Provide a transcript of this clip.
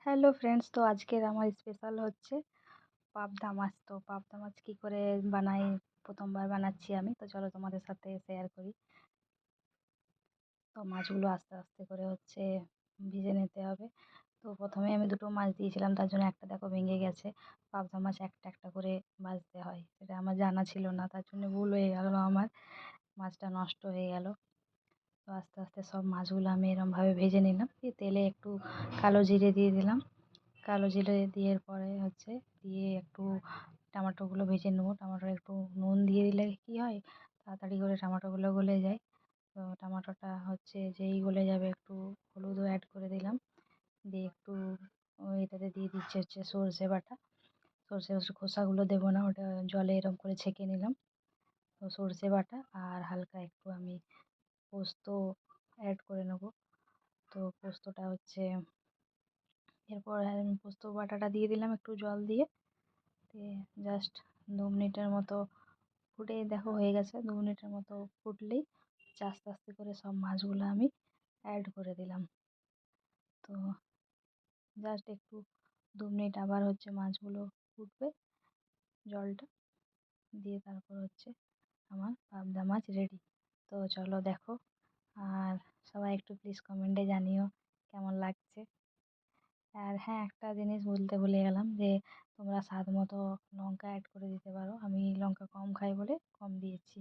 Hello friends, তো আজকের আমার স্পেশাল হচ্ছে পাবদা মাছ। তো পাবদা মাছ কী করে বানাই, প্রথমবার বানাচ্ছি আমি। তো চলো তোমাদের সাথে শেয়ার করি। তো মাছগুলো আস্তে আস্তে করে হচ্ছে ভেজে নিতে হবে। তো প্রথমে আমি দুটো মাছ দিয়েছিলাম, তার জন্য একটা দেখো ভেঙে গেছে। পাবদা মাছ একটা একটা করে ভাজতে হয়, সেটা আমার জানা ছিল না, তার জন্য ভুল হয়ে গেল আমার, মাছটা নষ্ট হয়ে গেল। তো আস্তে আস্তে সব মাছগুলো আমি এরমভাবে ভেজে নিলাম, দিয়ে তেলে একটু কালো জিরে দিয়ে দিলাম। কালো জিরে দিয়ে পরে হচ্ছে দিয়ে একটু টমেটোগুলো ভেজে নেবো। টমেটো একটু নুন দিয়ে দিলে কী হয়, তাড়াতাড়ি করে টমেটোগুলো গলে যায়। তো টমেটোটা হচ্ছে যেই গলে যাবে, একটু হলুদও অ্যাড করে দিলাম। দিয়ে একটু এটাতে দিয়ে দিচ্ছি হচ্ছে সর্ষে বাটা। সর্ষে খোসাগুলো দেবো না, ওটা জলে এরকম করে ছেঁকে নিলাম। তো সর্ষে বাটা আর হালকা একটু আমি পোস্ত অ্যাড করে নেবো। তো পোস্তটা হচ্ছে এরপর আমি পোস্ত বাটাটা দিয়ে দিলাম একটু জল দিয়ে। দিয়ে জাস্ট 2 মিনিটের মতো ফুটে দেখো হয়ে গেছে। 2 মিনিটের মতো ফুটলেই আস্তে আস্তে করে সব মাছগুলো আমি অ্যাড করে দিলাম। তো জাস্ট একটু 2 মিনিট আবার হচ্ছে মাছগুলো ফুটবে, জলটা দিয়ে তারপর হচ্ছে আমার পাবদা মাছ রেডি। তো চলো দেখো, আর সবাই একটু প্লিজ কমেন্টে জানিও কেমন লাগছে। আর হ্যাঁ, একটা জিনিস বলতে ভুলে গেলাম যে তোমরা স্বাদ মতো লঙ্কা অ্যাড করে দিতে পারো। আমি লঙ্কা কম খাই বলে কম দিয়েছি।